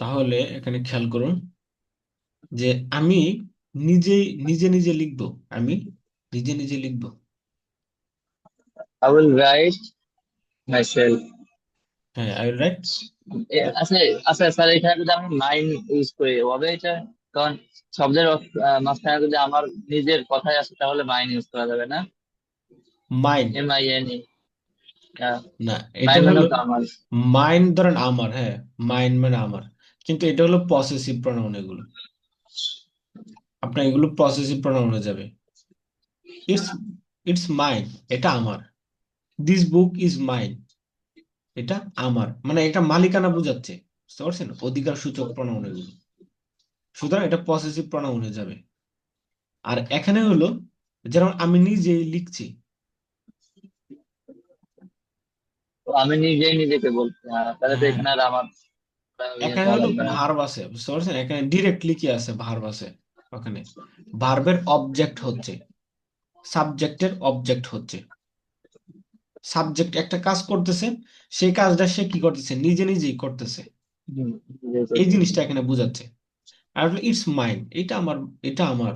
তাহলে এখানে খেয়াল করুন যে আমি নিজেই নিজে নিজে লিখবো। আমি নিজে নিজে লিখবো। I will write myself. হ্যাঁ, আই রাইট। আচ্ছা আচ্ছা স্যার, এখানে যদি আমি মাইন ইউজ করি হবে এটা? কারণ শব্দের মাঝখানে যদি আমার নিজের কথাই আসে তাহলে মাইন ইউজ করা যাবে না? মাইন। MINE। না, এটা মাইন মানে হলো তো আমার। মাইন, ধরেন আমার, হ্যাঁ। মাইন মানে আমার, কিন্তু এটা হলো পসেসিভ প্রনাউন। এগুলো আপনার এগুলো পসেসিভ প্রনাউনে যাবে। ইটস ইটস মাইন, এটা আমার। দিস বুক ইজ মাইন, এটা আমার, মানে এটা মালিকানা বোঝাচ্ছে। বুঝতে পারছেন? অধিকার সূচক প্রনাউন এগুলো। সুতরাং এটা পসেসিভ প্রনাউনে যাবে। আর এখানে হলো, যেমন আমি নিজেই লিখছি। তো আমি নিজেই নিজেকে বলছি, তাহলে তো হ্যাঁ, এখানে আর আমার ইয়ে এখানে করা হলো লাগবে না। ভার্ব আছে, বুঝতে পারছেন? এখানে ডিরেক্টলি কি আছে, ভার্ব আছে। ওখানে ভার্বের অবজেক্ট হচ্ছে, সাবজেক্টের অবজেক্ট হচ্ছে। সাবজেক্ট একটা কাজ করতেছে, সেই কাজটা সে কি করতেছে, নিজে নিজেই করতেছে। হম, নিজেই এই করতেছি। জিনিসটা এখানে বোঝাচ্ছে। আর ইটস মাইন, এটা আমার, এটা আমার।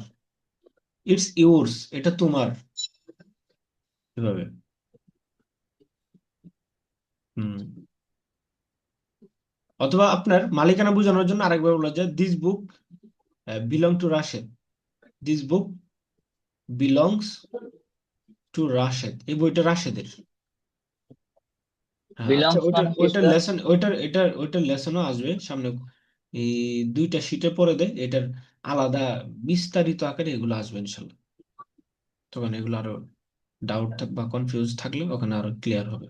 ইটস ইউরস, এটা তোমার। এভাবে। হুম। অথবা আপনার মালিকানা বোঝানোর জন্য আরেকবার বলা যায়, this book belong to Rashed. This book belongs to Rashed, এই বইটা রাশেদের। হ্যাঁ, আচ্ছা, বিলংস ওইটার মানে কি ওইটার স্যার? লেসন, ওইটার লেসনও আসবে সামনে। এই দুইটা শীটে পড়ে দেয় এটার আলাদা বিস্তারিত আকারে এগুলো আসবে ইনশাল্লাহ। তখন এগুলো আরো ডাউট থাক বা কনফিউজ থাকলে ওখানে আরো ক্লিয়ার হবে।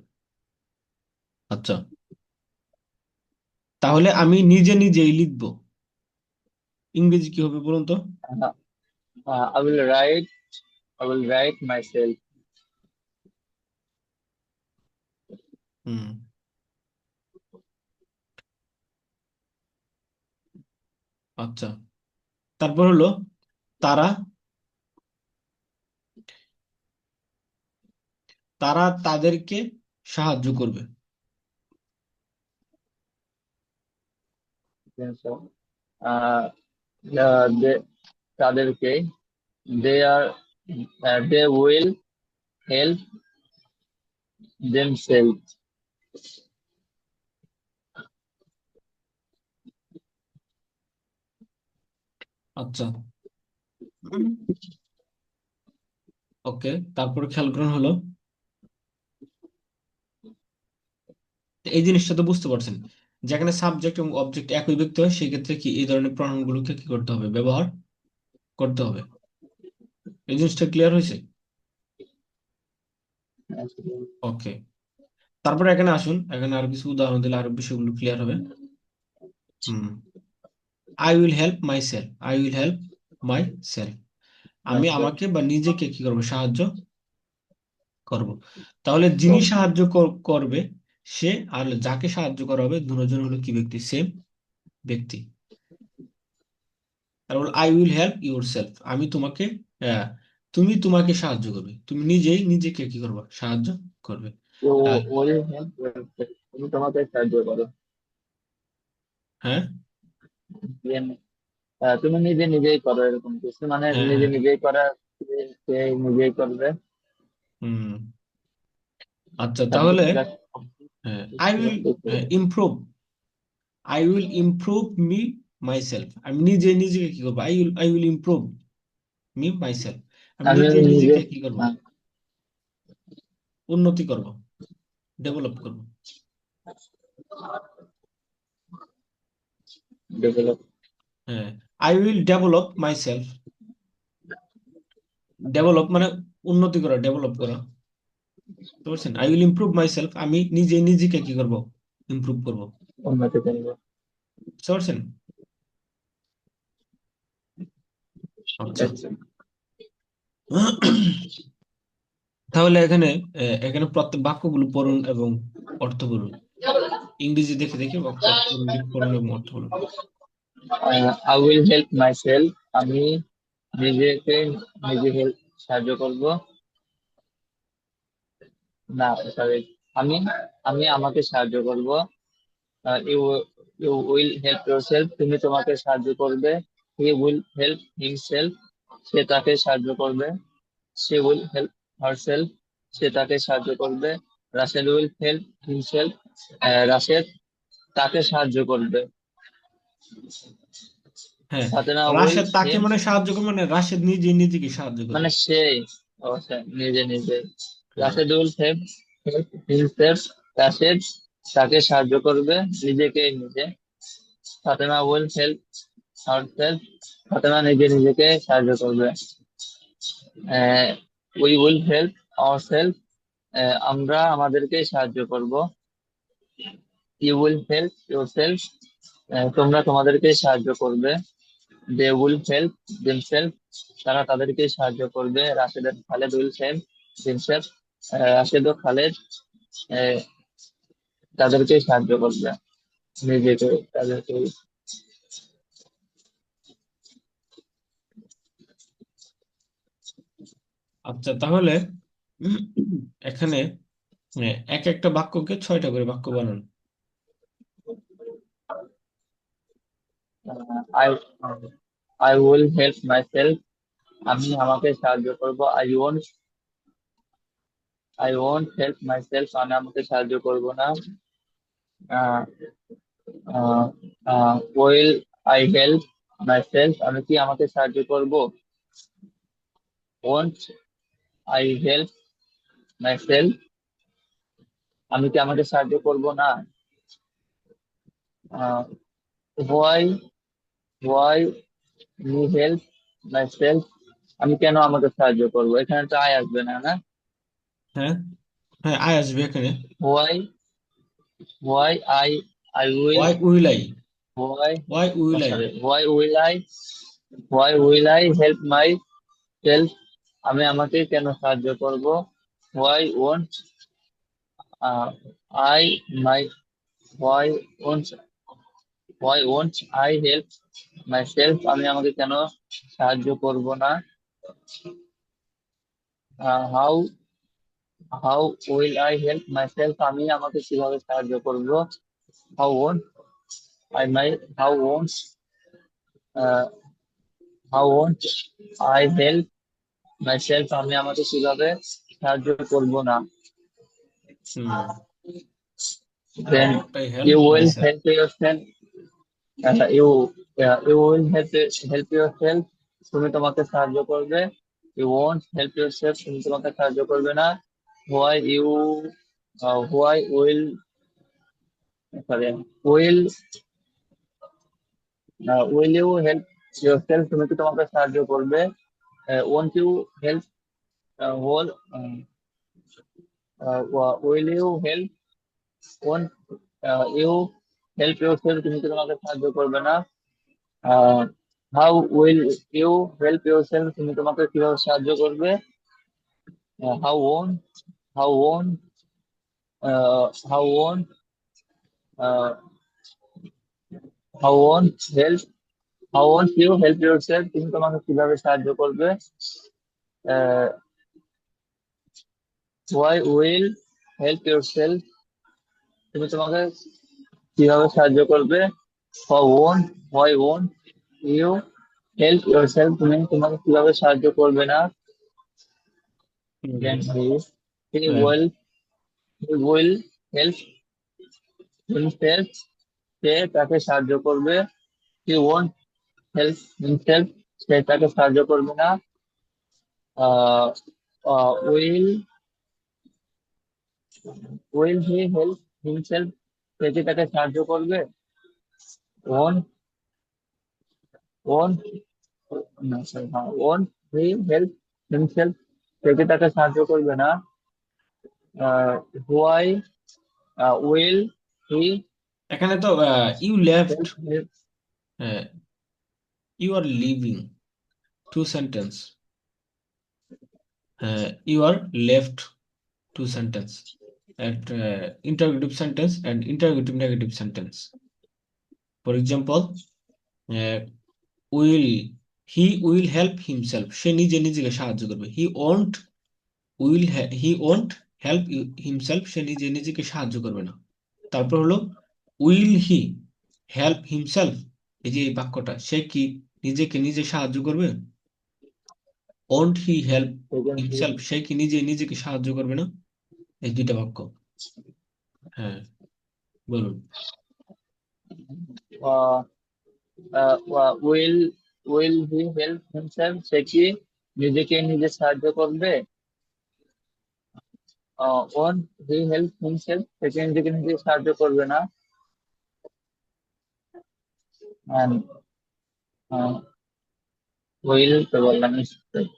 আচ্ছা, তাহলে আমি নিজে নিজেই লিখবো। ইংরেজি কি হবে বলুন তো? I will write, I will write myself. হুম। আচ্ছা, তারপর হলো তারা তারা তাদেরকে সাহায্য করবে। Yes, sir. আহ, তাদেরকে, they are, they will help themselves. আচ্ছা, ওকে। তারপর খেয়াল করুন হলো, এই জিনিসটা তো বুঝতে পারছেন, যেখানে সাবজেক্ট এবং অবজেক্ট একই ব্যক্তি হয় সেই ক্ষেত্রে কি এই ধরনের প্রনাউন গুলোকে কি করতে হবে, ব্যবহার করতে হবে। এই জিনিসটা ক্লিয়ার হয়েছে? ওকে। তারপরে এখানে আসুন, এখানে আরো কিছু উদাহরণ দিলে আরো বিষয়গুলো ক্লিয়ার হবে। Hmm. I will help myself, I will help myself. আমি Myself. আমাকে বা নিজেকে কি করবো, সাহায্য করব। তাহলে যিনি সাহায্য করবে সে, আর যাকে সাহায্য করা হবে, দুজন হলো কি ব্যক্তি, সেম ব্যক্তি। তারপর I will help your self, আমি তোমাকে, আহ, তুমি তোমাকে সাহায্য করবে, তুমি নিজেই নিজেকে কি করবে, সাহায্য করবে। You তাহলে will help yourself. তুমি তোমাকে সাহায্য করো। হ্যাঁ, তুমি নিজে নিজেই করো এরকম কিছু, মানে হ্যাঁ, নিজে হ্যাঁ। নিজেই করা, সে নিজেই করবে। হুম। আচ্ছা, তারপর তাহলে just I will improve, I will improve me myself, আমি নিজে নিজেকে কি করবো, I will improve me myself, আমি আমি নিজে নিজে নিজেকে কি করব, উন্নতি করব, ডেভেলপ করব। ডেভেলপ। হ্যাঁ, I will develop myself. Develop মানে উন্নতি করা, ডেভেলপ করা। বুঝতে পারছেন? আই উইল ইমপ্রুভ মাইসেলফ, আমি নিজে নিজেকে কি করব, ইমপ্রুভ করব। উন্নতি করবো। বুঝতে পারছেন? আচ্ছা। আচ্ছা। তাহলে এখানে এখানে প্রত্যেক বাক্যগুলো পড়ুন এবং অর্থ বলুন। ইংরেজি দেখে দেখে বাক্যগুলো পড়ুন এবং অর্থ বলুন। I will help myself. আমি নিজেকে নিজে হেল্প সাহায্য করব। না, সরি। আমি আমি আমাকে সাহায্য করব। You you will help yourself, তুমি তোমাকে সাহায্য করবে। হি উইল হেল্প হিমসেলফ, সে তাকে সাহায্য করবে। সে উইল হেল্প হারসেলফ, সে তাকে সাহায্য করবে। রাশেদ উইল হেল্প হিমসেলফ, রাশেদ তাকে সাহায্য করবে। হ্যাঁ, ফাতেমা উইল রাশেদ তাকে হিম, মানে সাহায্য করবে, মানে রাশেদ নিজে নিজেকে সাহায্য মানে করবে। সেই অবশ্যই নিজে নিজে। হ্যাঁ, রাশেদ উইল হেল্প হিমসেলফ, রাশেদ তাকে সাহায্য করবে নিজেকে নিজে। Fatema will help herself, Fatema নিজে নিজেকে সাহায্য করবে। উই উইল হেল্প আওয়ারসেলফ, আমরা আমাদেরকে সাহায্য করব। ইউ উইল হেল্প ইউরসেলফ, তোমরা তোমাদেরকে সাহায্য করবে। দে উইল হেল্প দেমসেলফ, তারা তাদেরকে সাহায্য করবে। Rashed and Khaled will help themselves, Rashed ও খালেদ আহ, তাদেরকে সাহায্য করবে নিজেকে তাদেরকে। আচ্ছা তাহলে উম, এখানে এক একটা বাক্যকে 6টা করে বাক্য বানান। I I will help myself, আমি আমাকে সাহায্য করব। আই ওয়ন্ট হেল্প মাইসেলফ, আমি আমাকে সাহায্য করব না। উইল আই হেল্প মাইসেলফ, আমি কি আমাকে সাহায্য করব। ওয়ন্ট আই হেল্প মাইসেলফ, আমি কি আমাকে সাহায্য করব না। Why why me help myself, আমি কেন আমাকে সাহায্য করব, এখানে তো আই আসবে না, না? হ্যাঁ, হ্যাঁ, আই আসবে এখানে। Why why I will why will I, why why will I. Sorry why will I help myself, আমি আমাকে কেন সাহায্য করব। Why won't I my why won't why won't I help myself, আমি আমাকে কেন সাহায্য করব না। How how will I help myself, আমি আমাকে কিভাবে সাহায্য করব। How won't I my how won't how won't I help myself, আমি আমাকে কিভাবে সাহায্য করব না। Hmm, how Then would I help you my will self. help yourself. You will help yourself. তুমি তোমাকে সাহায্য করবে। You won't help yourself. তুমি তোমাকে সাহায্য করবে না। Why you why will will you help yourself? তুমি কি তোমাকে সাহায্য করবে। Won't you help whole will you help won't you help yourself? তুমি কি তোমাকে সাহায্য করবে না। How will you help yourself, তুমি তোমাকে কিভাবে সাহায্য করবে। How won't how won't how won't how won't help how won't you help yourself, তুমি তোমাকে কিভাবে সাহায্য করবে। হোয়াই উইল হেল্প ইউরসেলফ, তুমি তোমাকে কিভাবে সাহায্য করবে। Why won't you help yourself, তুমি তোমাকে কিভাবে সাহায্য করবে না। হুম, দেন হি হ্যাঁ, will he will help himself, সে তাকে সাহায্য করবে। হি ওয়ন্ট হেল্প হিমসেলফ, সে তাকে সাহায্য করবে না। Will will he help himself, সে কি তাকে সাহায্য করবে। ওন ওন না সরি হ্যাঁ ওন হি হেল্প হিমসেলফ, সে কি তাকে সাহায্য করবে না। হোয়াই উইল হি এখানে তো you left, help you are living, to sentence. You are left, to sentence, at interrogative sentence and interrogative negative sentence. For example, will he will help himself, সে নিজে নিজেকে সাহায্য করবে। হি ওন্ট হেল্প হিমসেলফ, সে নিজে নিজেকে সাহায্য করবে না। তারপর হলো উইল হি হেল্প হিমসেলফ, এই যে এই বাক্যটা, সে কি নিজেকে নিজে সাহায্য করবে? Won't he help second he himself, সে কি নিজে নিজেকে সাহায্য করবে না? এই দুইটা বাক্য। হ্যাঁ, বলুন। Will will he help himself, সে কি নিজেকে নিজে সাহায্য করবে? ওন্ট হি হেল্প হিমসেলফ, সে কি নিজেকে নিজে সাহায্য করবে না? And উইল তো বললাম,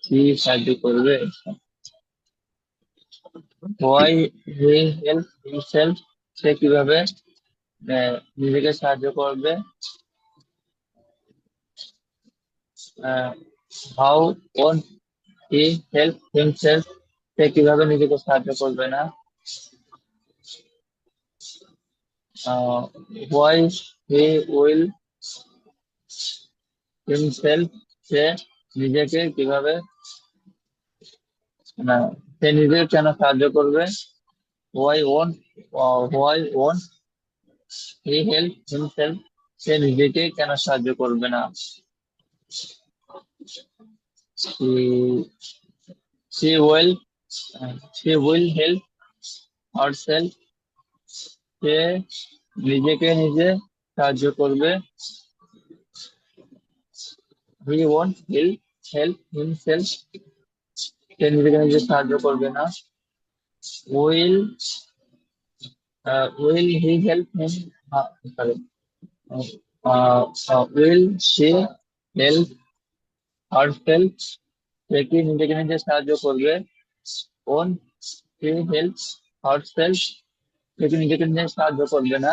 কি সাহায্য করবে? হোয়াই হি হেল্প হিমসেলফ, সে কিভাবে নিজেকে সাহায্য করবে? How won't he help himself, সে কিভাবে নিজেকে সাহায্য করবে না? হোয়াই হি উইল হিমসেলফ, সে নিজেকে কিভাবে, না, সে নিজে কেন সাহায্য করবে? Why won't why won't he help himself, সে নিজেকে কেন সাহায্য করবে না? she will she will help herself, সে নিজেকে নিজে সাহায্য করবে। he won't help himself, সে নিজেকে নিজে সাহায্য করবে না। will will he help him, sorry, will she help herself, সে কি নিজেকে নিজে সাহায্য করবে? won't she help herself, সে কি নিজেকে নিজে সাহায্য করবে না।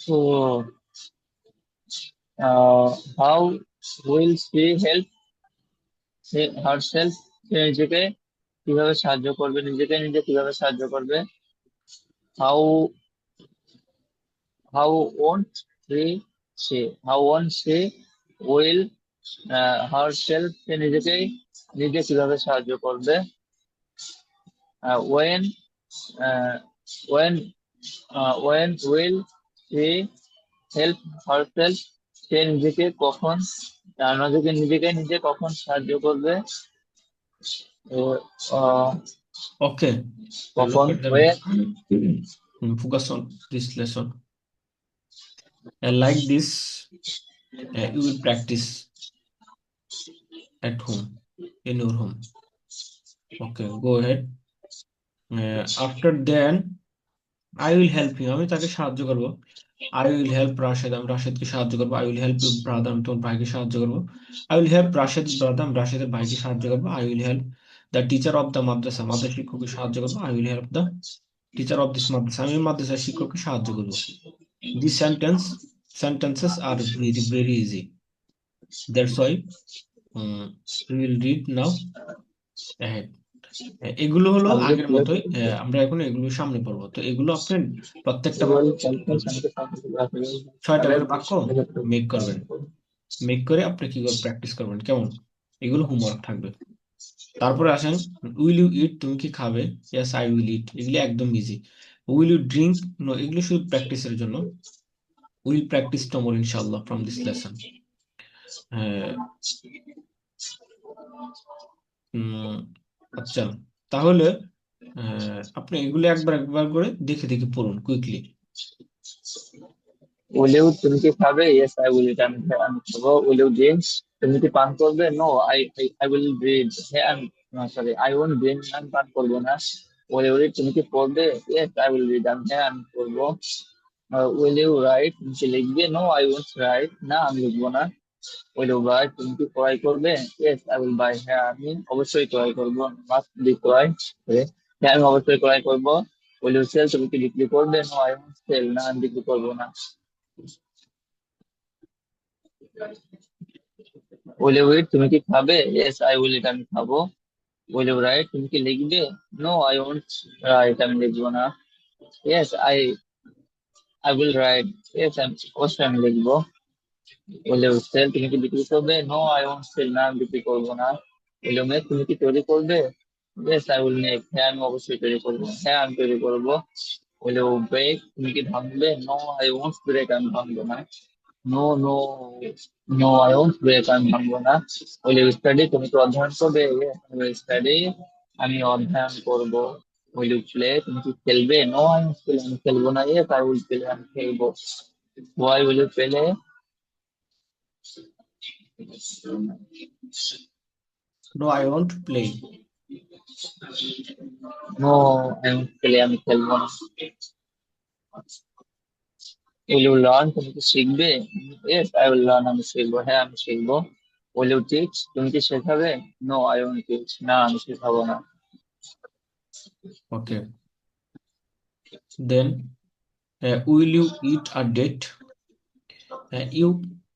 তো how will she help herself, সে নিজেকে কিভাবে সাহায্য করবে, নিজেকে নিজে কিভাবে সাহায্য করবে? how how won't how won't she will herself, সে নিজেকে নিজে কিভাবে সাহায্য করবে? when uh, when when will she help herself, সে নিজেকে কখন, নিজেকে নিজেকে নিজে কখন সাহায্য করবে? আহ, Okay, look কখন, at the when? focus on this lesson. Like this, you will practice at home, in your home. Okay, go ahead. After then, I will help you. আমি তাকে সাহায্য করব। I will help রাশেদ, আমি রাশেদকে সাহায্য করবো। I will help you brother, আমি তোমার ভাইকে সাহায্য করবো। I will help Rashed brother, আমি রাশেদের ভাইকে সাহায্য করবো। I will help the teacher of the মাদ্রাসা, মাদ্রাসা শিক্ষককে সাহায্য করবো। I will help the teacher of this মাদ্রাসা, আমি মাদ্রাসার শিক্ষককে সাহায্য করবো। These sentences are very very easy. That's why we will read now ahead. এগুলো হলো আমি যে আগের মতোই, আমরা এখন এগুলো সামনে পড়বো। তো এগুলো আপনি প্রত্যেকটা বাক্য ছয়টা করে বাক্য মেক করবেন। মেক করে আপনি কি করে প্র্যাকটিস করবেন, কেমন? এগুলো হোমওয়ার্ক থাকবে। তারপরে আসেন, উইল ইউ ইট, তুমি কি খাবে? ইয়েস আই উইল ইট, এগুলো একদম easy. Will you drink? No, এগুলো শুধু প্র্যাকটিসের জন্য। উইল প্র্যাকটিস টমোর ইনশাআল্লাহ ফ্রম দিস লেসন। আচ্ছা, তাহলে আপনি এগুলো একবার একবার করে দেখে দেখে পড়ুন কুইকলি। will you, তুমি কি খাবে? yes I will eat, আমি খাবো। will you drink, তুমি কি পান করবে? no I will drink, হ্যাঁ আমি, সরি I won't drink, আমি পান করবো না। will you read, তুমি কি পড়বে? yes I will read, আমি, হ্যাঁ আমি পড়বো। will you write, তুমি কি লিখবে? no I won't write, না আমি লিখবো না। will you buy, তুমি কি ক্রয় করবে? yes I will buy, হ্যাঁ আমি অবশ্যই ক্রয় করবো। must be ক্রয়, হ্যাঁ আমি অবশ্যই ক্রয় করবো। will you sell, তুমি কি বিক্রি করবে? no I won't sell, না আমি বিক্রি করবো না। will you eat, তুমি কি খাবে? yes I will eat, আমি খাবো। will you write, তুমি কি লিখবে? no I won't write, আমি লিখবো না। yes I will write, yes আমি অবশ্যই আমি লিখবো। will you sell, তুমি কি বিক্রি করবে? no I won't sell, না আমি বিক্রি করবো না। will you make, তুমি কি তৈরি করবে? yes I will make, হ্যাঁ আমি অবশ্যই তৈরি করবো, হ্যাঁ আমি তৈরি করবো। উইল ইউ ব্রেক, তুমি কি ভাঙবে? নো আই ওয়ন্ট ব্রেক, আমি ভাঙবো না। No no no I won't break, আমি ভাঙবো না। উইল ইউ স্টাডি, তুমি কি অধ্যয়ন করবে? উইল স্টাডি, আমি অধ্যয়ন করব। উইল ইউ প্লে, তুমি কি খেলবে? নো আই ওয়ন্ট প্লে, আমি খেলবো না। ইয়েস আই উইল প্লে, আমি খেলবো। Why will you play? No I won't play. No I won't play, আমি খেলবো না। উইল ইউ লার্ন, তুমি কি শিখবে? ইয়েস আই উইল লার্ন, আমি শিখবো। হ্যাঁ, আমি শিখবো। উইল ইউ টিচ, তুমি কি শেখাবে? নো আই ওয়ন্ট টিচ, না আমি শেখাবো না। Okay, then will you eat a date? You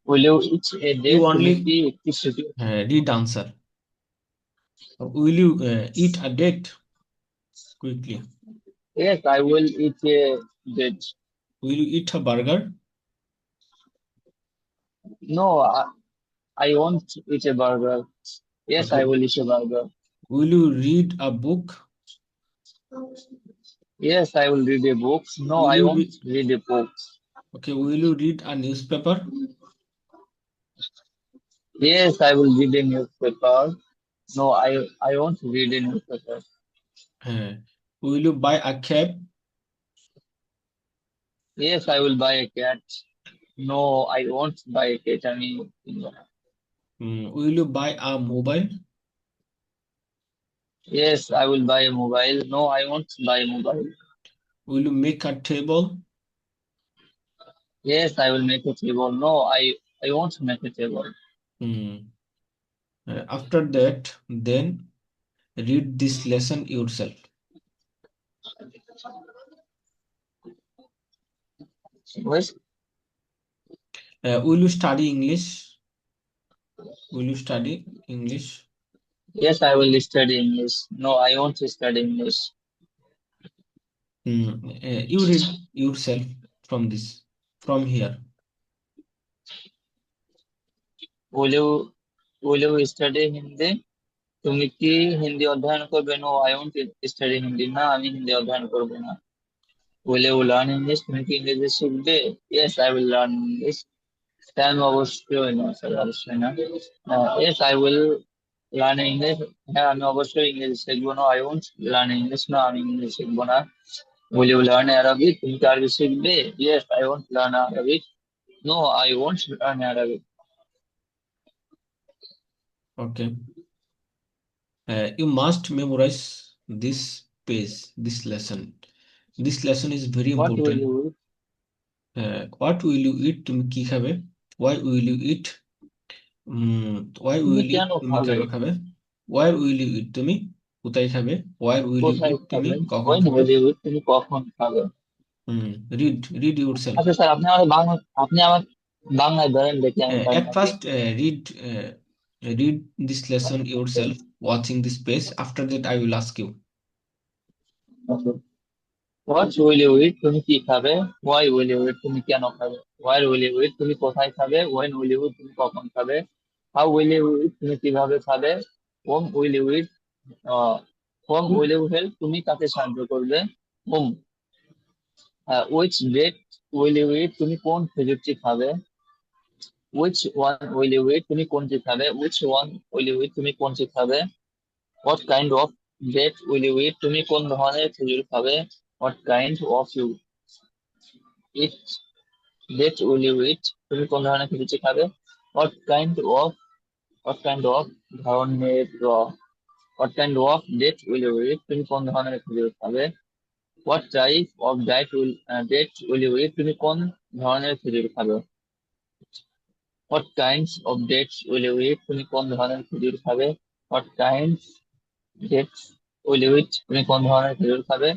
will you eat a you date, তুমি অনলি কি একটি ছুটি? Read answer. Will you eat a date quickly? Yes I will eat a date. Will you eat a burger? No I won't eat a burger. Yes okay, I will eat a burger. Will you read a book? Yes I will read a book. No will I you won't read a book. Okay, will you read a newspaper? Yes I will read a newspaper. No I won't read a newspaper. হ্যাঁ, will you buy a cab? Yes I will buy a cat. No I won't buy a cat, আমি কিনবো না। Will you buy a mobile? Yes, I will buy a mobile. No, I won't buy a mobile. Will you make a table? Yes, I will make a table. No, I won't make a table. After that, then read this lesson yourself. Yes, Will you study English? Will you study English? yes, I will study English. No, I won't study English. You read yourself from this, from here. Will you will you study Hindi? তুমি কি হিন্দি অধ্যয়ন করবে? No I won't study Hindi, না আমি হিন্দি অধ্যয়ন করবো না। Will you learn English, তুমি কি ইংরেজি শিখবে? Yes I will learn English. Time অবশ্যই না স্যার, অবশ্যই না। Yes I will learn English, হ্যাঁ আমি অবশ্যই ইংরেজি শিখবো। না আই ওয়ন্ট লার্ন ইংলিশ, না আমি ইংরেজি শিখবো না। উইল ইউ লার্ন অ্যারাবিক, তুমি কি আরবি শিখবে? Yes I won't learn Arabic. No I won't learn Arabic. Okay. You must memorize this page, this lesson. This lesson is very what will important. You, What will you eat? তুমি কি খাবে? Why will you eat? Why তুমি will you কেন তুমি খাবে? কেন খাবে? Where will you eat? তুমি কোথায় খাবে? Where will you কোথায় eat? তুমি খাবে? কখন ওয়েন খাবে? উইল ইউ, তুমি কখন খাবে? Read yourself. আচ্ছা স্যার, আপনি আমার বাংলায় ধরেন দেখি আমি পারি At নাকি। first, read this lesson yourself, watching this page. After that, I will ask you. What will you eat, তুমি কি খাবে? হোয়াই উইল ইউ ইট, তুমি কেন খাবে? হোয়ার উইল ইউ ইট, তুমি কোথায় খাবে? ওয়েন উইল ইউ ইট, তুমি কখন খাবে? হাউ উইল ইউ ইট, তুমি কিভাবে খাবে? Whom will you eat, whom will you help, তুমি কাকে সাহায্য করবে? Whom. Which date will you eat, তুমি কোন খেজুরটি খাবে? Which one will you eat, তুমি কোনটি খাবে? Which one will you eat, তুমি কোনটি খাবে? What kind of date will you eat, তুমি কোন ধরনের খেজুর খাবে? What kind of you eat date will you eat, তুমি কোন ধরনের খেজুরটি খাবে? What kind of what kind of, ধরনের what kind of date will you eat, তুমি কোন ধরনের খেজুর খাবে? What type of date will you eat, তুমি কোন ধরনের খেজুর খাবে? What kinds of dates will you eat, তুমি কোন ধরনের খেজুর খাবে? What kinds dates will you eat, তুমি কোন ধরনের খেজুর খাবে?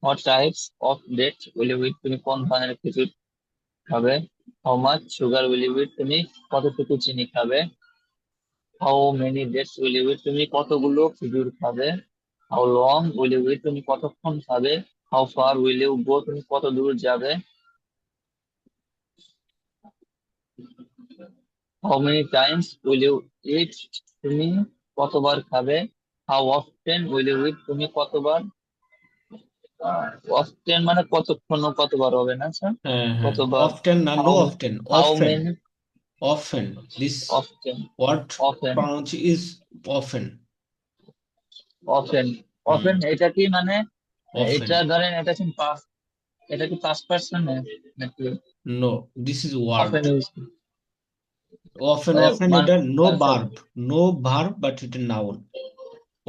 What types of dates will you eat, তুমি কোন ধরনের খেজুর খাবে? How much sugar will you eat, তুমি কতটুকু চিনি খাবে? How many dates will you eat, তুমি কতগুলো খেজুর খাবে? How long will you eat, তুমি কতক্ষণ খাবে? How far will you go, তুমি কত দূর যাবে? How many times will you eat, তুমি কতবার খাবে? How often will you eat, তুমি কতবার অফটেন মানে কতক্ষণ ও কতবার হবে না স্যার? হ্যাঁ হ্যাঁ, কতবার? অফটেন না, no how often, how often, many? Often, this often. Word often. pronounce is often. Often. Hmm, often এটা কি মানে? often, এটা ধরেন এটা কি পাস, এটা কি পাস পার্সন নাকি? no, this is often word. Use Often, often মানে এটা no verb, no verb, but এটা noun.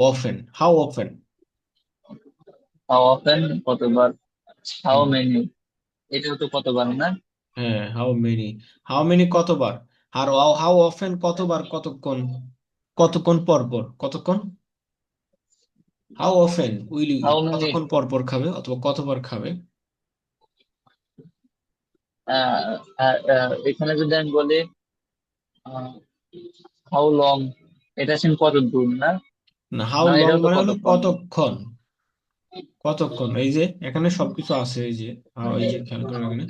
Often, how often? How often কতবার, হাউ হুম, মেনি এটাও তো কতবার না? হ্যাঁ, how many, how many কতবার, আর how often কতবার, কতক্ষণ, কতক্ষণ পর পর, কতক্ষণ, how often will you how eat, many. কতক্ষণ পর পর খাবে অথবা কতবার খাবে। এখানে যদি আমি বলি হাউ লং, এটা সেম কত দূর না? না, হাউ না লং এটাও তো মানে হলো কতক্ষণ। কতক্ষণ, কতক্ষণ, এই যে এখানে সবকিছু আছে, এই যে এই যে খেয়াল করেন এখানে,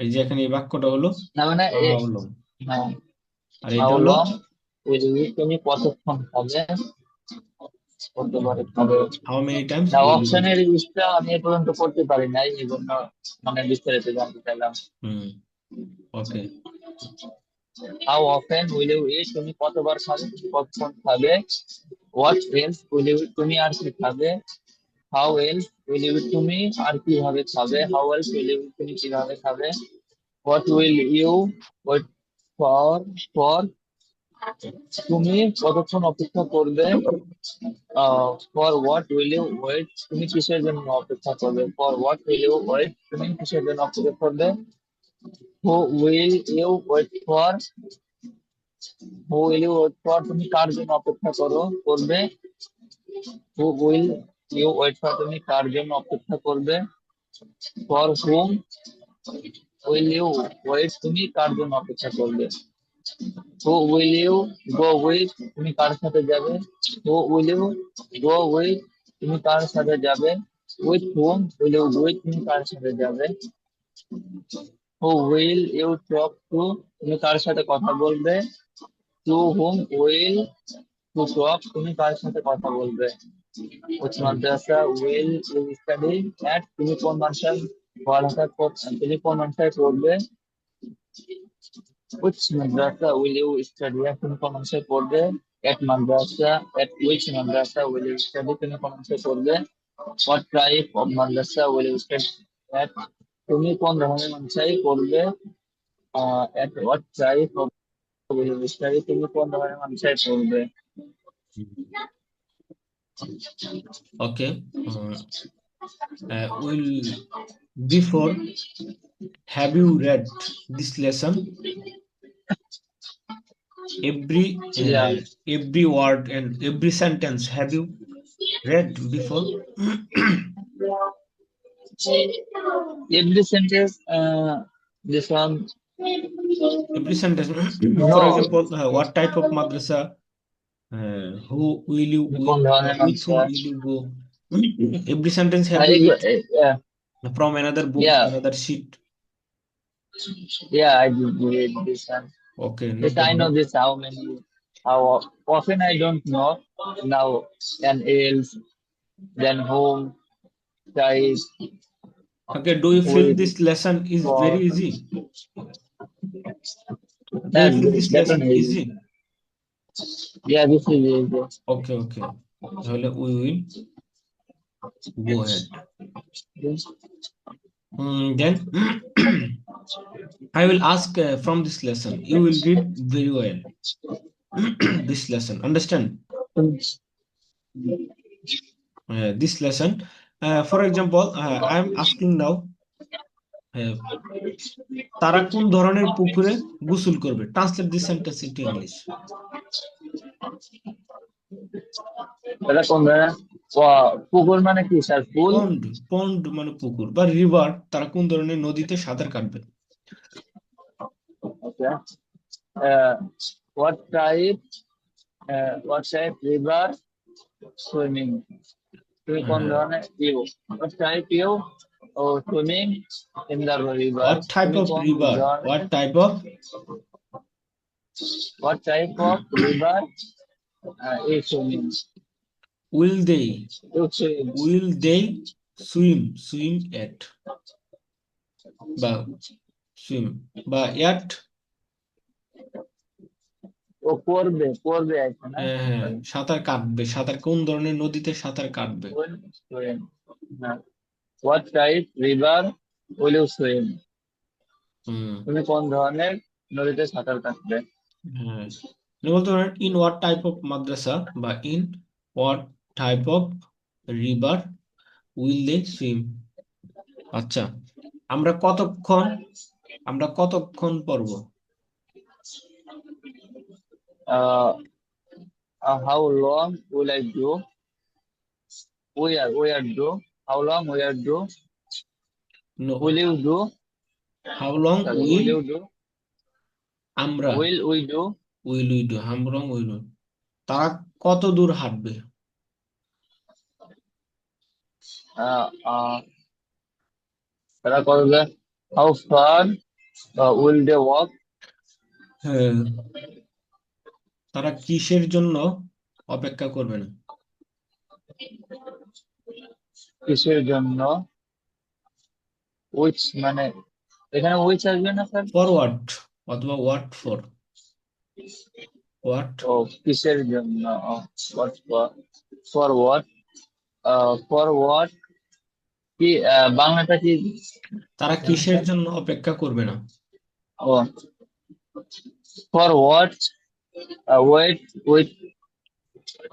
এই যে এখানে এই বাক্যটা হলো না মানে হাউ লং, হ্যাঁ, আর এটা হাউ হলো লং উইল ইউ, তুমি কতক্ষণ খাবে, কতবার খাবে। হাউ মেনি টাইমস না উইল ইউ ইট। অপশনের ইউজটা আমি এ পর্যন্ত করতে পারি নাই, এই জন্য মানে বিস্তারিত জানতে চাইলাম। হুম, ওকে, how often will you eat, তুমি কতবার খাবে, কতক্ষণ খাবে। হোয়াট এলস উইল ইউ, তুমি আর কি খাবে। হাউ এলস উইল ইউ, তুমি আর কিভাবে খাবে। হাউ এলস উইল ইউ, তুমি কিভাবে খাবে। What will you wait for, for তুমি কতক্ষণ অপেক্ষা করবে। For what will you wait, তুমি কিসের জন্য অপেক্ষা করবে। For what will you wait, তুমি কিসের জন্য অপেক্ষা করবে। Who will you wait for, who will you wait for, তুমি কার জন্য অপেক্ষা করবে। Who will you wait for, তুমি কার জন্য অপেক্ষা করবে। For whom will you wait, তুমি কার জন্য অপেক্ষা করবে। Who will you go with, তুমি কার সাথে যাবে। Who will you go with, তুমি কার সাথে যাবে। With whom will you with, তুমি কার সাথে যাবে। Who will you talk to, তুমি কার সাথে কথা বলবে। To whom will to talk, তুমি কার সাথে কথা বলবে। উচ্চ মাদ্রাসা উইল ইউ স্টাডি অ্যাট, তুমি কোন মাদ্রাসায় পড়ালেখা তুমি কোন মাদ্রাসায় পড়বে। Which madrasa will you study at, তুমি কোন মাদ্রাসায় পড়বে। At madrasa, at which madrasa will you study, তুমি কোন মাদ্রাসায় পড়বে। What type of madrasa will you study at, তুমি কোন ধরনের মাদ্রাসায় পড়বে। At what type of will you study, তুমি কোন ধরনের মাদ্রাসায় পড়বে। ওকে, will, before, have you read this lesson, Yeah. every word and every sentence have you read before? Every sentence, this one, Every sentence. For no. example, what type of madrasa, who will you তুমি কোন ধরনের with Madrasa. whom will you go? Every sentence have you read Yeah, from another book, yeah, another sheet. yeah, I did read this one. Okay, no Yes, I know problem. this. How many? How often? I don't know. Now, and else, then home, guys, Okay, do you feel with, this lesson is very for. easy? Do you That feel this lesson definitely. easy? Yeah, this is easy. Okay, okay. তাহলে we will go ahead. Yes. Then I will ask from this lesson. You will read very well this lesson. Understand? This lesson. For example, I am asking now. uh, তারা কোন ধরনের পুকুরে গোসল করবে? Translate this sentence into English. তাহলে কোন ধরনের পুকুর মানে কি স্যার, পুল। পন্ড, পন্ড মানে পুকুর বা রিভার, তারা কোন ধরনের নদীতে সাঁতার কাটবে? ওকে। what type, what type river swimming, তুমি কোন Uh, ধরনের ইউ, what type ইউ ও swimming in the river, what type তুমি of কোন river? ধরনের, What type of? what type of river is swimming, Will they? you swim. Will they? Swim, swim at, বা swim বা এট। ও করবে করবে আছে না? হ্যাঁ হ্যাঁ, Sorry. সাঁতার কাটবে, সাঁতার কোন ধরনের নদীতে সাঁতার কাটবে? Will swim. হ্যাঁ। What type river will you swim? হুম। তুমি কোন ধরনের নদীতে সাঁতার কাটবে? হ্যাঁ, আপনি বলতে পারেন ইন হোয়াট টাইপ অফ মাদ্রাসা, বা in what type of river will they swim. আচ্ছা, আমরা কতক্ষণ আমরা কতক্ষণ পড়বো? Uh, how long will I do? We are do. How long we are do? নো, Will you do? How long Sorry, will will you do? আমরা Will we do? Will we do, how long will, তারা কত দূর হাঁটবে? Uh, uh, তারা করবে how far will they walk? হ্যাঁ, তারা কিসের জন্য অপেক্ষা করবে না? কিসের জন্য? which মানে এখানে which আসবে না স্যার? ফর হোয়াট, অথবা হোয়াট ফর, হোয়াট। ও কিসের জন্য? what for what? for what কি বাংলাটা কি? তারা জানেন কিসের স্যার? জন্য অপেক্ষা করবে না? ও for what wait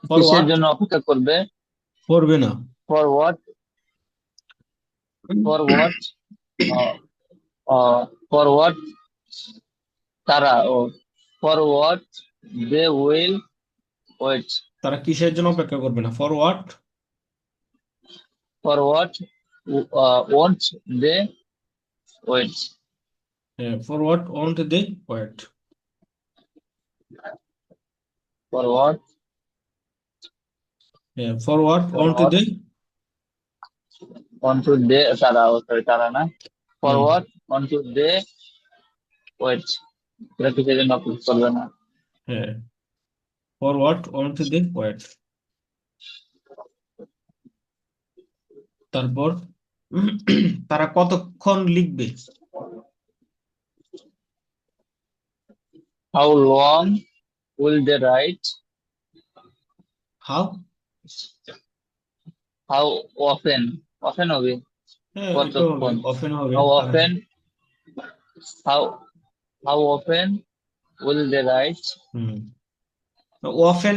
ফর কিসের হোয়াট, জন্য অপেক্ষা করবে? করবে না। for what for what uh, for what তারা for what they will wait. তারা কিসের জন্য অপেক্ষা করবে না? For what, for what won't they wait. For what won't they wait, for what for what for ওন্ট what they. want to they তারা sorry তারা না for what want to they wait. এটা কিসের জন্য অপেক্ষা করবে না? হ্যাঁ, for what won't they wait. তারপর তারা কতক্ষণ লিখবে? how long will they write? How, how often often হবে হ্যাঁ এটা হবে, কতক্ষণ? অফেন হবে how তারা। often how how often will they write? Hmm, often,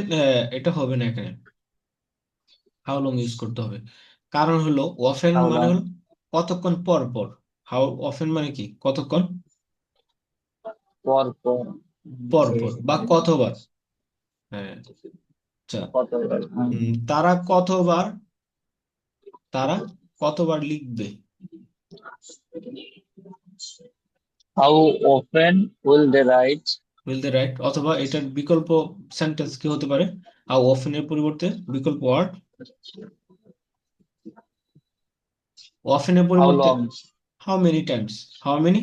এটা হবে না এখানে, হাউ লং ইউজ করতে হবে। কারণ হলো অফেন how মানে long হলো কতক্ষণ পর পর, হাউ অফেন মানে কি কতক্ষণ পর পর পর, বা কতবার। হ্যাঁ, আচ্ছা। কতবার তারা কতবার, তারা কতবার লিখবে? how often will they write? Will they write, অথবা এটার বিকল্প সেন্টেন্স কি হতে পারে? হাউ অফেন এর পরিবর্তে বিকল্প ওয়ার্ড অফেন এর how পরিবর্তে long how many Times, how many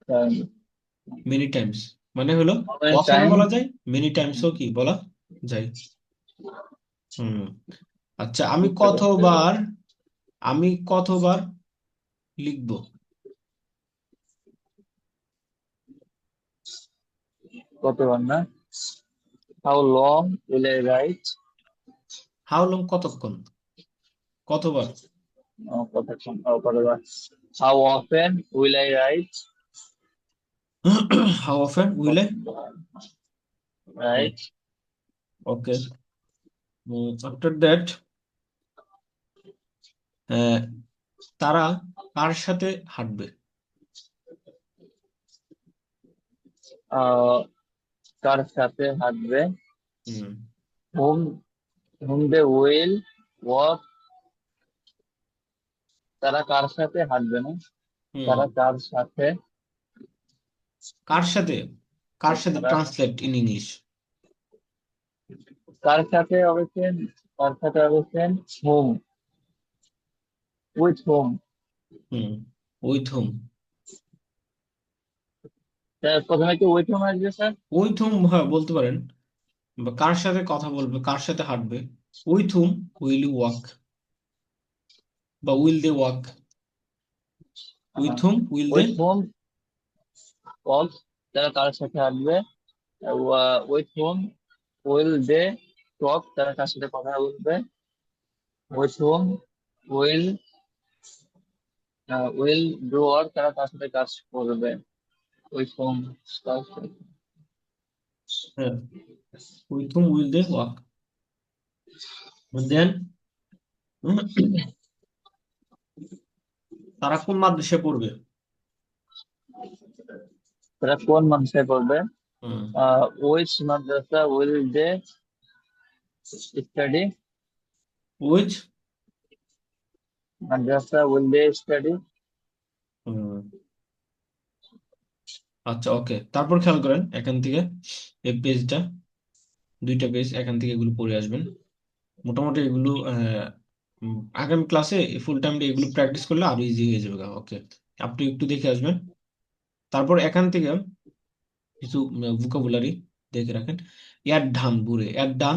um, many Times, মানে হলো how many অফেনও time বলা যায়, মেনি টাইমসও কি বলা যায়। হুম। আচ্ছা, আমি কতবার লিখবো? কতবার না how long will I write? How long কতক্ষণ, কতবার। কতক্ষণ কতবার how often will I write? How often will I, Right. Okay. After that তারা কার সাথে হাঁটবে? আহ কার সাথে হাঁটবে? হুম whom they will walk. তারা কার সাথে হাঁটবে না? হুম তারা কার সাথে কার সাথে, কার সাথে তারা ট্রান্সলেট ইন ইংলিশ। কার সাথে অবশ্যই কার সাথে অবশ্যই whom with whom hmm, with হুম। প্রথমে কি with whom আসবে স্যার? উইথ হুম, হ্যাঁ বলতে পারেন, বা কার সাথে কথা বলবে, কার সাথে হাঁটবে। With whom will you walk, বা will they walk? With whom will they? With whom walk, তারা কার সাথে হাঁটবে। With whom will they talk, তারা কার সাথে কথা বলবে। With whom will will do work, তারা কার সাথে কাজ করবে। উইথ হোম, হ্যাঁ, with whom will they walk. Then তারা কোন মাদ্রাসায় পড়বে? তারা কোন মাদ্রাসায় পড়বে। হুম। Which madrasa will they study, which? Madrasa will they study. হুম। আচ্ছা, ওকে, তারপর খেয়াল করেন এখান থেকে এই পেজটা, দুইটা পেজ এখান থেকে এগুলো পড়ে আসবেন। মোটামুটি এগুলো আগামী ক্লাসে ফুল টাইম এগুলো প্র্যাকটিস করলে আরো ইজি হয়ে যাবে। ওকে, আপনি একটু দেখে আসবেন। তারপর এখান থেকে কিছু ভোকাবুলারি দেখে রাখেন। এর ডান ভুরে, এর ডান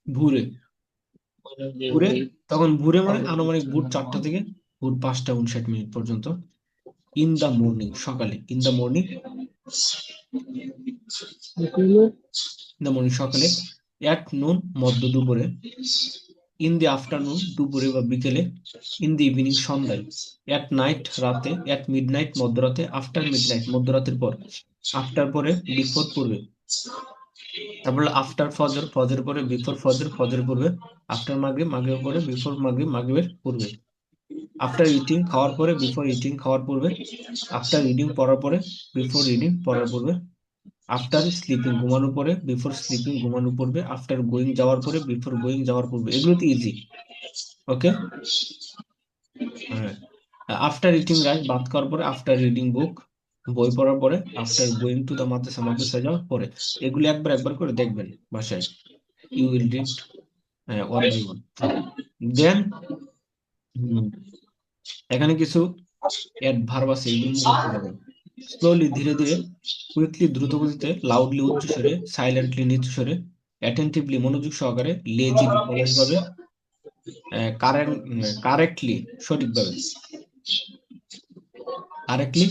ভুরে, ভুরে, তখন ভুরে মানে আনুমানিক ভোর 4টা থেকে ভোর 5টা 59 মিনিট পর্যন্ত। ইন দা মর্নিং, সকালে। In the morning, in the morning সকালে। অ্যাট নুন, মধ্য দুপুরে। ইন দি আফটারনুন, দুপুরে বা বিকেলে। ইন দি ইভিনিং, সন্ধ্যায়। অ্যাট নাইট, রাতে। অ্যাট মিডনাইট, মধ্যরাতে। আফটার মিডনাইট, মধ্যরাতের পর। আফটার পরে, বিফোর পূর্বে। তারপর আফটার ফজর, ফজর পরে। বিফোর ফজর, ফজর পূর্বে। আফটার মাগরিব, মাগরিব পরে। বিফোর মাগরিব, মাগরিবের পূর্বে। আফটার ইটিং, খাওয়ার পরে। বিফোর ইটিং, খাওয়ার পূর্বে। আফটার রিডিং, পড়ার পরে। বিফোর রিডিং, পড়ার পূর্বে। আফটার স্লিপিং, ঘুমানোর পরে। বিফোর স্লিপিং, ঘুমানোর পূর্বে। আফটার গোয়িং, যাওয়ার পরে। বিফোর গোয়িং, যাওয়ার পূর্বে। এগুলো তো ইজি। ওকে। হ্যাঁ। আফটার ইটিং রাইস, ভাত খাওয়ার পরে। আফটার রিডিং বুক, বই পড়ার পরে। After going to the madrasa, মাদ্রাসা যাওয়ার পরে। এগুলো একবার একবার করে দেখবেন বাসায়। You will read one by one. Then এখানে কিছু অ্যাডভার্ব আছে, এগুলো মুখস্থ করবেন। স্লোলি, ধীরে ধীরে। কুইকলি, দ্রুত গতিতে। লাউডলি, উচ্চ স্বরে। সাইলেন্টলি, নিচু স্বরে। অ্যাটেন্টিভলি, মনোযোগ সহকারে। লেজিলি, অলসভাবে। কারেন্ট, কারেক্টলি, সঠিকভাবে। কারেক্টলি,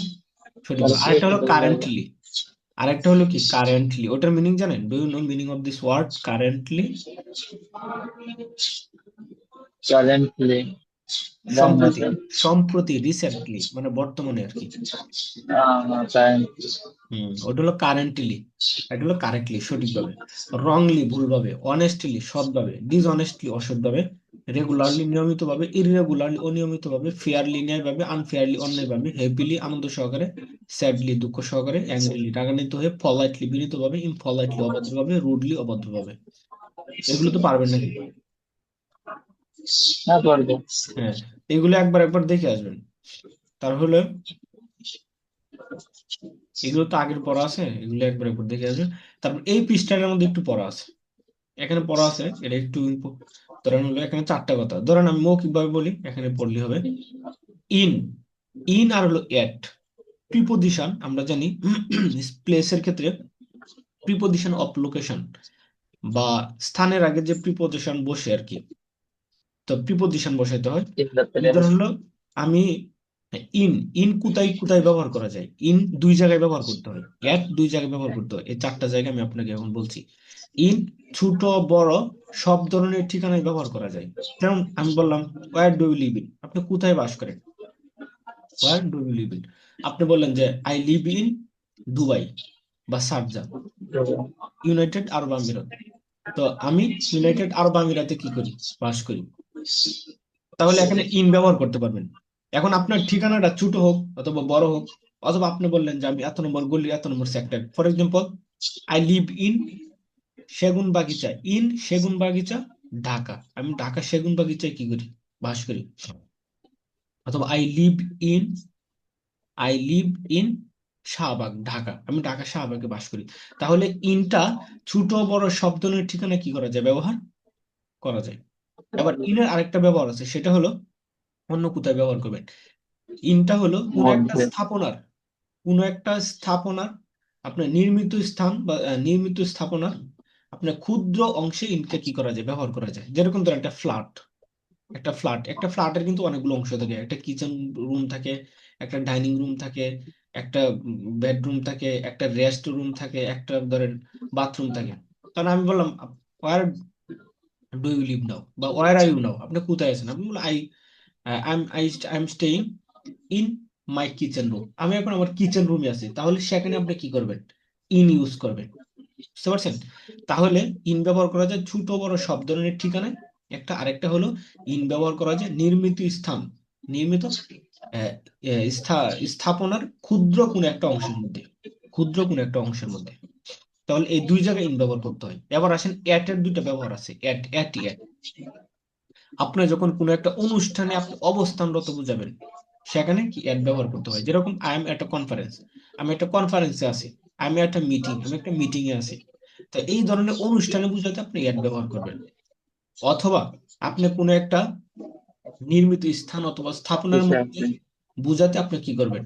সঠিকভাবে। আরেকটা হলো কারেন্টলি। আরেকটা হলো কি কারেন্টলি, ওটার মিনিং জানেন? Do you know meaning of this word currently? Currently, জানি না সম্প্রতি, স্যার। সম্প্রতি, রিসেন্টলি, মানে বর্তমানে আর কি। কারেন্টলি। ওটা হলো কারেন্টলি। এটা হলো কারেক্টলি, সঠিকভাবে। রংলি, ভুলভাবে। অনেস্টলি, সৎভাবে। ডিসঅনেস্টলি, অসৎভাবে। রেগুলারলি, নিয়মিতভাবে। ইররেগুলারলি, অনিয়মিতভাবে। ফেয়ারলি, ন্যায়ভাবে। আনফেয়ারলি, অন্যায়ভাবে। হ্যাপিলি, আনন্দ সহকারে। স্যাডলি, দুঃখ সহকারে। অ্যাংরিলি, রাগান্বিত হয়ে। পলাইটলি, বিনীতভাবে। ইমপলাইটলি, অভদ্রভাবে। রুডলি, অভদ্রভাবে। এগুলো তো পারবেন নাকি? হ্যাঁ, পারবো। হ্যাঁ, এগুলো একবার একবার দেখে আসবেন। তাহলে এগুলো তো আগের পড়া আছে, এগুলো একবার একবার দেখে আসবেন। তারপর এই পৃষ্ঠাটার মধ্যে একটু পড়া আছে, এখানে পড়া আছে, এটা একটু ধরেন হলো এখানে 4টা কথা, ধরেন আমি মৌখিক ভাবে বলি, এখানে পড়লে হবে। ইন, ইন আর হলো এট। প্রিপোজিশন আমরা জানি প্লেসের ক্ষেত্রে প্রিপোজিশন অফ লোকেশন বা স্থানের আগে যে প্রিপোজিশন বসে আর কি, তো প্রিপোজিশন বসাইতে হয়। ইন দ্য উদাহরণ প্লেস। হলো আমি, ইন, ইন কোথায় কোথায় ব্যবহার করা যায়? ইন দুই জায়গায় ব্যবহার করতে হয়। এট দুই জায়গায় ব্যবহার করতে হয়। এই 4টা জায়গায় আমি আপনাকে এখন বলছি। ইন ছোট বড় সব ধরনের ঠিকানায় ব্যবহার করা যায়। যেমন আমি বললাম where do you live in, আপনি কোথায় বাস করেন? Where do you live in. আপনি বললেন যে আই লিভ ইন দুবাই বা শারজা, ইউনাইটেড আরব আমিরাত। তো আমি ইউনাইটেড আরব আমিরাতে কি করি? বাস করি। তাহলে এখানে ইন ব্যবহার করতে পারবেন। এখন আপনার ঠিকানাটা ছোট হোক অথবা বড় হোক, অথবা আপনি বললেন যে আমি এত নম্বর গলি, এত নম্বর sector, for example I live in Segun Bagicha, in Segun বাগিচা, ঢাকা। আমি ঢাকা সেগুন বাগিচায় কি করি? বাস করি। অথবা in I live in Shahbag, Dhaka. আমি ঢাকা শাহবাগে বাস করি। তাহলে ইনটা ছোট বড় সব ধরনের ঠিকানা কি করা যায়? ব্যবহার করা যায়। এবার ইনের আরেকটা ব্যবহার আছে, সেটা হলো অন্য কোথায় ব্যবহার করবেন। ইনটা হলো মধ্যে। কোনো একটা স্থাপনার আপনার নির্মিত স্থান বা নির্মিত স্থাপনার আপনার ক্ষুদ্র অংশে ইনকে কি করা যায়, ব্যবহার করা যায়। যেরকম ধরেন একটা ফ্ল্যাটের কিন্তু অনেকগুলো অংশ থাকে। একটা কিচেন রুম থাকে, একটা ডাইনিং রুম থাকে, একটা বেডরুম থাকে, একটা রেস্ট রুম থাকে, একটা ধরেন বাথরুম থাকে। কারণ আমি বললাম ওয়ার ডু ইউ লিভ নাও, বা ওয়ার আর ইউ নাও, আপনি কোথায় আছেন, আপনি বললেন I am staying in my kitchen room, আমি এখন আমার কিচেন রুমে আছি। তাহলে সেখানে আপনি কি করবেন, ইন ইউজ করবেন। বুঝতে পারছেন? তাহলে ইন ব্যবহার করা যায় ছোট বড় সব ধরনের ঠিকানায় একটা। আরেকটা হলো ইন ব্যবহার করা যায় নির্মিত স্থান, নির্মিত আহ, স্থাপনার ক্ষুদ্র কোনো একটা অংশের মধ্যে, ক্ষুদ্র কোনো একটা অংশের মধ্যে। তাহলে এই দুই জায়গায় ইন ব্যবহার করতে হয়। এবার আসেন এট এর দুইটা ব্যবহার আছে, এট। আপনি যখন কোনো একটা অনুষ্ঠানে আপনি অবস্থানরত বুঝাবেন, সেখানে কি এট ব্যবহার করতে হয়। যেরকম I am at a conference, আমি একটা কনফারেন্সে আছি। আমি একটা মিটিং, আমি একটা মিটিং এ আছি। তো এই ধরনের অনুষ্ঠানে বুঝাতে আপনি এট ব্যবহার করবেন। অথবা আপনি কোনো একটা নির্মিত স্থান অথবা স্থাপনার বুঝতে মধ্যে পারছি। বুঝাতে আপনি কি করবেন,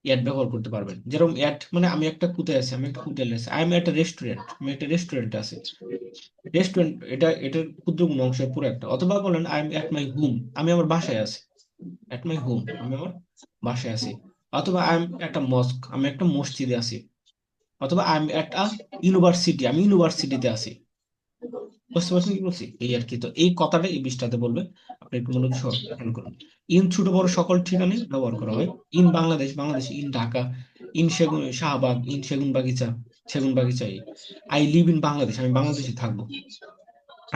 অ্যাড ব্যবহার করতে পারবেন। যেরকম অ্যাড মানে আমি একটা কোথায় আছি, আমি একটা হোটেলে আছি, আই এম একটা রেস্টুরেন্ট, আমি একটা রেস্টুরেন্টে আছি। রেস্টুরেন্ট এটা এটার ক্ষুদ্র কোনো অংশের পুরো একটা। অথবা বলেন I am at my home, আমি আমার বাসায় আছি, এট মাই হোম, আমি আমার বাসায় আছি। অথবা আই এম একটা মস্ক, আমি একটা মসজিদে আছি। অথবা I am at a university, আমি ইউনিভার্সিটিতে আছি। বুঝতে পারছেন কি বলছি? এই আর কি। তো এই কথাটা এই বিশটাতে বলবে, আপনি একটু মনোযোগ সহকারে খেয়াল করুন। ইন ছোট বড় সকল ঠিকানায় ব্যবহার করা হয়। In Bangladesh, Bangladesh, in Dhaka, in সেগুন শাহবাগ, ইন সেগুন বাগিচা, সেগুন বাগিচা। আই লিভ ইন বাংলাদেশ, আমি বাংলাদেশে থাকবো।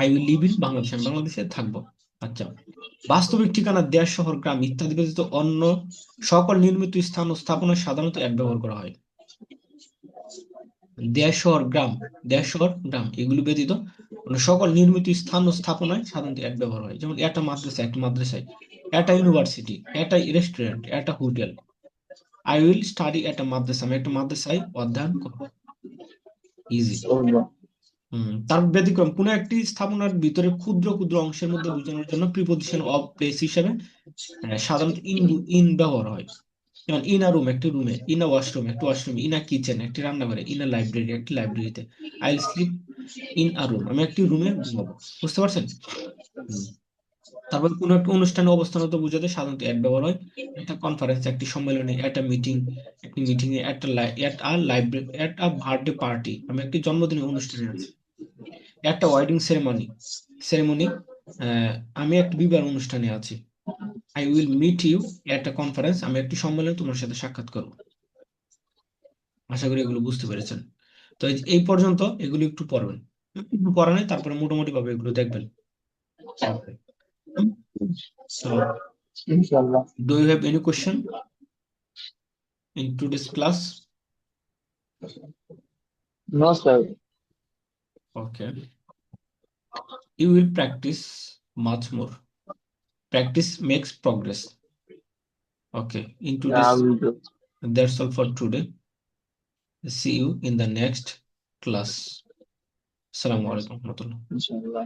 I will live in Bangladesh, আমি বাংলাদেশে থাকবো। আচ্ছা, বাস্তবিক ঠিকানা দেশ, শহর, গ্রাম ইত্যাদি ব্যতীত অন্য সকল নির্মিত স্থান ও স্থাপনায় সাধারণত এক ব্যবহার করা হয়। দেশ, শহর, গ্রাম, দেশ, শহর, গ্রাম এগুলি ব্যতীত অন্য সকল নির্মিত স্থান ও স্থাপনায় সাধারণত এক ব্যবহার হয়। যেমন একটা মাদ্রাসা, একটা মাদ্রাসায়, একটা ইউনিভার্সিটি, একটা রেস্টুরেন্ট, একটা হোটেল। আই উইল স্টাডি একটা মাদ্রাসা, আমি একটা মাদ্রাসায় অধ্যয়ন করবো। ইজি। বুঝলো। তার ব্যতিক্রম কোন একটি স্থাপনার ভিতরে ক্ষুদ্র ক্ষুদ্র অংশের মধ্যে বোঝানোর জন্য প্রিপোজিশন অফ প্লেস হিসেবে সাধারণত ইন ব্যবহার হয়। যেমন ইন আ রুম, একটি রুমে, ইন আ ওয়াশরুম, একটি ওয়াশরুমে, ইন আ কিচেন, একটি রান্নাঘরে, ইন আ লাইব্রেরি, একটি লাইব্রেরিতে। I will slip in a room, আমি একটি রুমে ঘুমাবো। বুঝতে পারছেন? হুম। তারপর কোন একটা অনুষ্ঠানে অবস্থানত বোঝাতে সাধারণত অ্যাট ব্যবহার হয়। একটা কনফারেন্স, একটি সম্মেলনে, একটা মিটিং, একটি মিটিং এ, এট আ লাইব্রেরি, এট আ বার্থডে পার্টি, আমি একটি জন্মদিনের অনুষ্ঠানে আছি। একটা ওয়েডিং সেরেমনি, সেরেমনি, আমি একটা বিবাহ অনুষ্ঠানে আছি। I will meet you at a conference, আমি একটি সম্মেলনে তোমার সাথে সাক্ষাৎ করবো। আশা করি এগুলো বুঝতে পেরেছেন। তো এই পর্যন্ত এগুলো একটু পড়বেন, একটু পড়া নেই, তারপরে মোটামুটি ভাবে এগুলো দেখবেন। ওকে। তো ইনশাল্লাহ। Do you have any question in today's class? No sir. Okay, you will practice much more, practice makes progress. Okay, in today's, I will do. That's all for today. See you in the next class. আসসালামু আলাইকুম রহমতুল্লাহ। ইনশাল্লাহ।